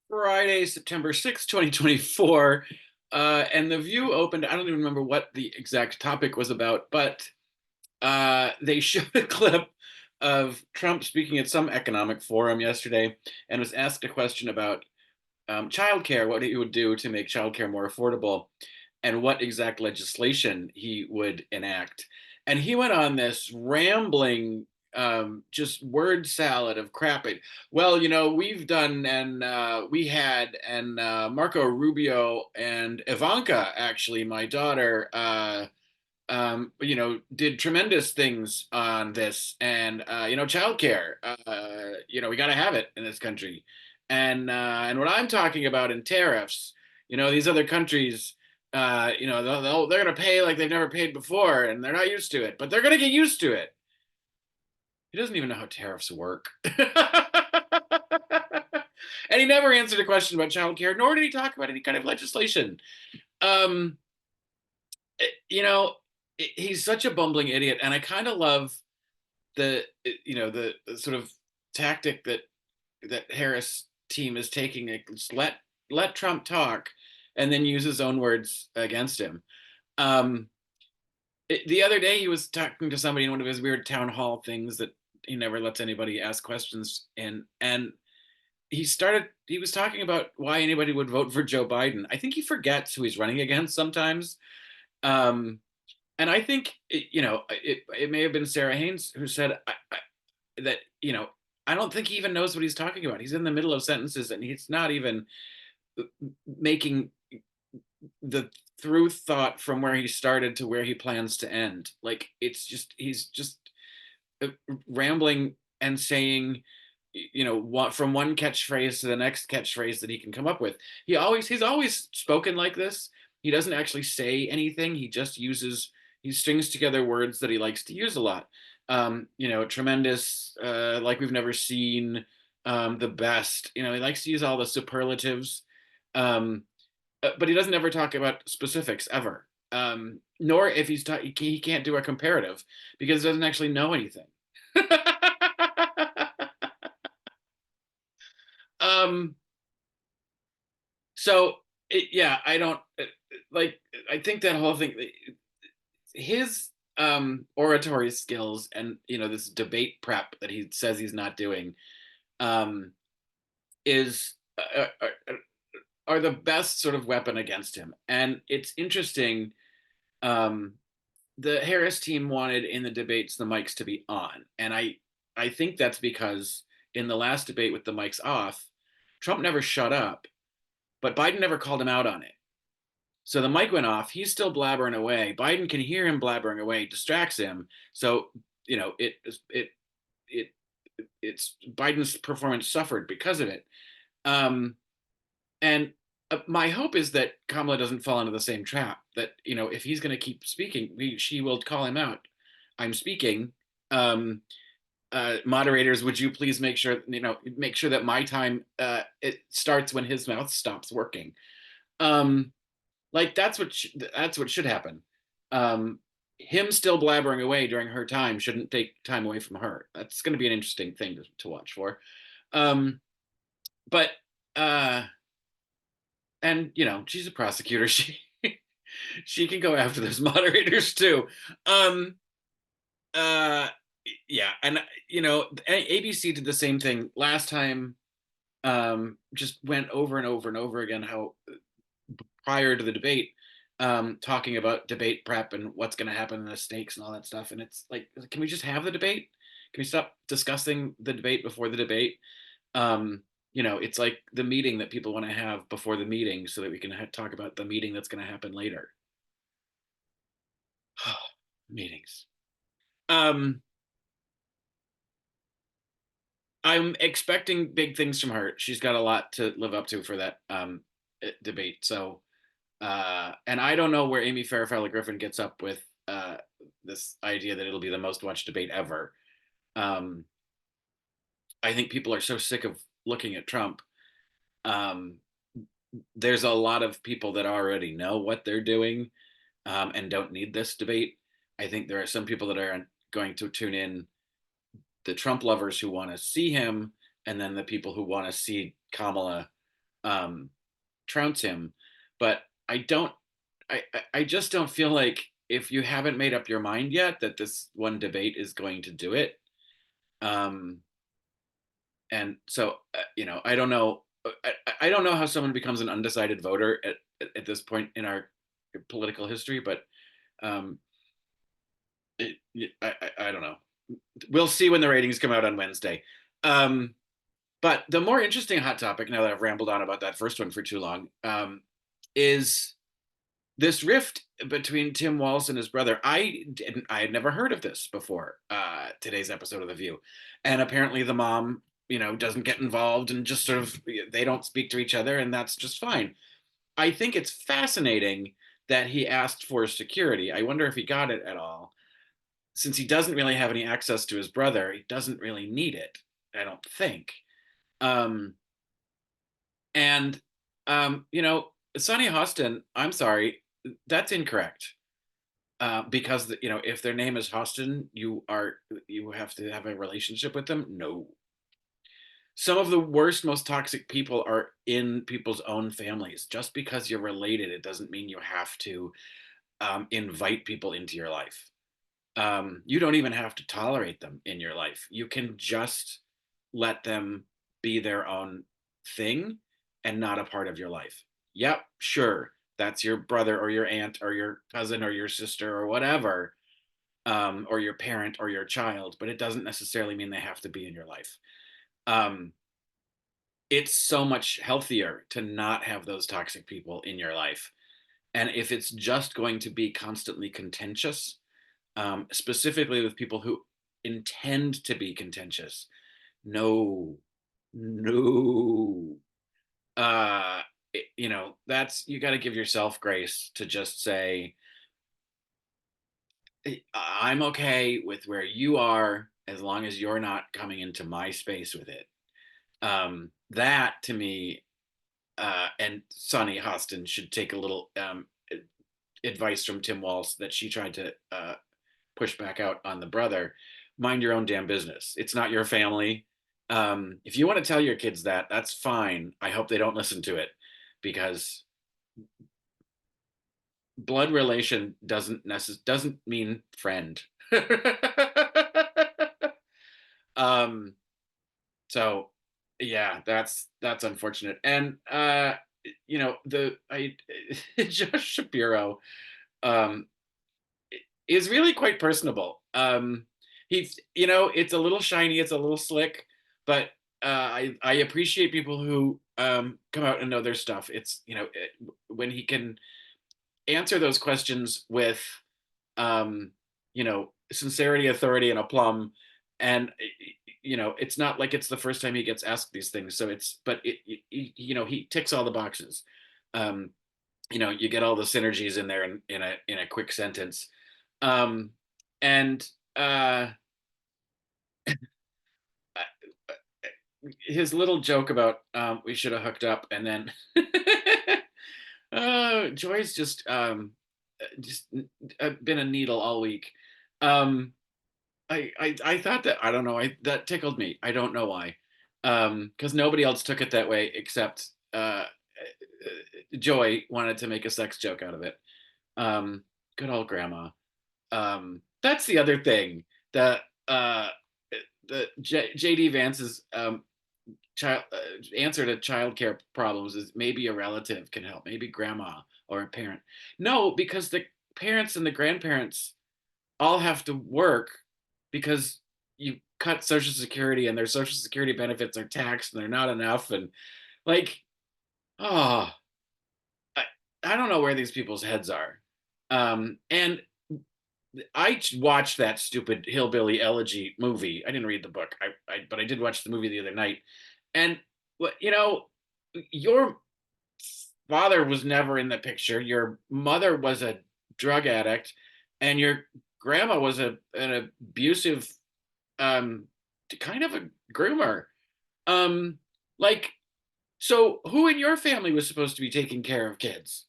Friday, September 6th, 2024. And The View opened. I don't even remember what the exact topic was about, but they showed a clip of Trump speaking at some economic forum yesterday and was asked a question about childcare, what he would do to make childcare more affordable, and what exact legislation he would enact. And he went on this rambling, just word salad of crap. Well, we've done, and we had, and Marco Rubio and Ivanka, actually, my daughter, did tremendous things on this, and childcare. We got to have it in this country, and what I'm talking about in tariffs, these other countries, they're going to pay like they've never paid before, and they're not used to it, but they're going to get used to it. He doesn't even know how tariffs work. And he never answered a question about childcare, nor did he talk about any kind of legislation. Um, he's such a bumbling idiot, and I kind of love the sort of tactic that Harris team is taking. Like, let Trump talk, and then use his own words against him. Um, the other day, he was talking to somebody in one of his weird town hall things that he never lets anybody ask questions in, and he was talking about why anybody would vote for Joe Biden. I think he forgets who he's running against sometimes. Um, and I think it may have been Sarah Haynes who said that I don't think he even knows what he's talking about. He's in the middle of sentences and he's not even making the through thought from where he started to where he plans to end. Like, he's just rambling and saying what from one catchphrase to the next catchphrase that he can come up with. He's always spoken like this. He doesn't actually say anything. He strings together words that he likes to use a lot. Tremendous, like we've never seen, the best. He likes to use all the superlatives, um, but he doesn't ever talk about specifics ever. Nor if he can't do a comparative because he doesn't actually know anything. um, so yeah, I don't like. I think that whole thing, his oratory skills, and this debate prep that he says he's not doing, um, is are the best sort of weapon against him. And it's interesting. Um, the Harris team wanted in the debates the mics to be on, and I think that's because in the last debate with the mics off, Trump never shut up, but Biden never called him out on it. So the mic went off. He's still blabbering away. Biden can hear him blabbering away, distracts him. So it it it's Biden's performance suffered because of it. Um, and my hope is that Kamala doesn't fall into the same trap. That if he's going to keep speaking, she will call him out. I'm speaking. Um, Moderators, would you please make sure that my time it starts when his mouth stops working. Um, like that's what should happen. Um, Him still blabbering away during her time shouldn't take time away from her. That's going to be an interesting thing to watch for. Um, but uh, and she's a prosecutor. She can go after those moderators too. Um, uh, yeah, and ABC did the same thing last time. Just went over and over and over again how prior to the debate, talking about debate prep and what's going to happen in the stakes and all that stuff. And it's like, can we just have the debate? Can we stop discussing the debate before the debate? It's like the meeting that people want to have before the meeting so that we can talk about the meeting that's going to happen later. Meetings. Um, I'm expecting big things from her. She's got a lot to live up to for that debate. So, and I don't know where Amy Farrah Griffin gets up with this idea that it'll be the most watched debate ever. Um, I think people are so sick of looking at Trump. Um, there's a lot of people that already know what they're doing, and don't need this debate. I think there are some people that are going to tune in, the Trump lovers who want to see him, and then the people who want to see Kamala um, trounce him. But I don't. I just don't feel like if you haven't made up your mind yet that this one debate is going to do it. Um, and so I don't know. I don't know how someone becomes an undecided voter at this point in our political history, but um, I don't know. We'll see when the ratings come out on Wednesday. Um, but the more interesting hot topic, now that I've rambled on about that first one for too long, is this rift between Tim Walz and his brother. I had never heard of this before today's episode of The View, and apparently the mom, doesn't get involved and just sort of they don't speak to each other, and that's just fine. I think it's fascinating that he asked for security. I wonder if he got it at all, since he doesn't really have any access to his brother. He doesn't really need it, I don't think. Um, and Sonny Hostin, I'm sorry, that's incorrect. Because if their name is Hostin, you have to have a relationship with them. No, some of the worst, most toxic people are in people's own families. Just because you're related, it doesn't mean you have to invite people into your life. You don't even have to tolerate them in your life. You can just let them be their own thing and not a part of your life. Yep, sure. That's your brother or your aunt or your cousin or your sister or whatever, or your parent or your child, but it doesn't necessarily mean they have to be in your life. Um, it's so much healthier to not have those toxic people in your life. And if it's just going to be constantly contentious, specifically with people who intend to be contentious, no, no. Uh, that's, you got to give yourself grace to just say, I'm okay with where you are as long as you're not coming into my space with it. That to me, and Sonny Hostin should take a little advice from Tim Walz that she tried to push back out on the brother. Mind your own damn business. It's not your family. If you want to tell your kids that, that's fine. I hope they don't listen to it, because blood relation doesn't mean friend. um, so yeah, that's unfortunate. And the I Josh Shapiro um is really quite personable. He's, it's a little shiny, it's a little slick, but I appreciate people who come out and know their stuff. It's, when he can answer those questions with sincerity, authority, and aplomb. And it's not like it's the first time he gets asked these things. So he ticks all the boxes. Um, you get all the synergies in there in a quick sentence. Um, and his little joke about we should have hooked up, and then Joy's just been a needle all week. I thought that, I don't know, that tickled me. I don't know why, because nobody else took it that way except Joy wanted to make a sex joke out of it. Um, Good old grandma. That's the other thing that JD Vance's child answer to childcare problems is maybe a relative can help, maybe grandma or a parent. No, because the parents and the grandparents all have to work, because you cut Social Security and their Social Security benefits are taxed and they're not enough. And like, oh, I, I don't know where these people's heads are. And I watched that stupid hillbilly elegy movie. I didn't read the book, but I did watch the movie the other night. And your father was never in the picture. Your mother was a drug addict, and your grandma was an abusive, um, kind of a groomer. Um, like, so who in your family was supposed to be taking care of kids?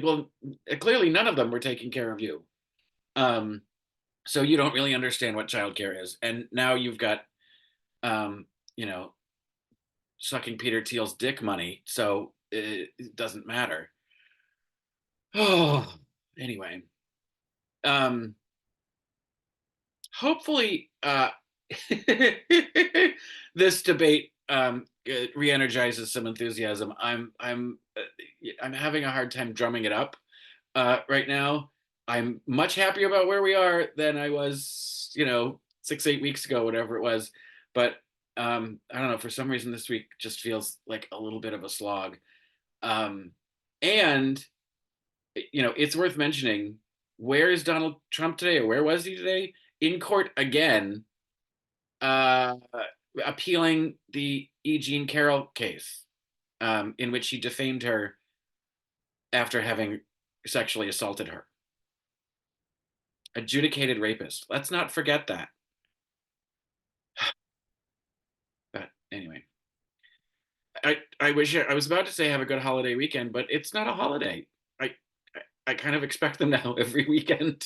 Well, clearly none of them were taking care of you. Um, so you don't really understand what childcare is, and now you've got, um, you know, sucking Peter Thiel's dick money, so it doesn't matter. Oh, anyway, um, hopefully, this debate re-energizes some enthusiasm. I'm having a hard time drumming it up right now. I'm much happier about where we are than I was, 6, 8 weeks ago, whatever it was. But I don't know. For some reason, this week just feels like a little bit of a slog. Um, and it's worth mentioning. Where is Donald Trump today, or where was he today? In court again, uh, appealing the E. Jean Carroll case, in which he defamed her after having sexually assaulted her. Adjudicated rapist. Let's not forget that. But anyway, I wish I was about to say have a good holiday weekend, but it's not a holiday. I I kind of expect them now every weekend.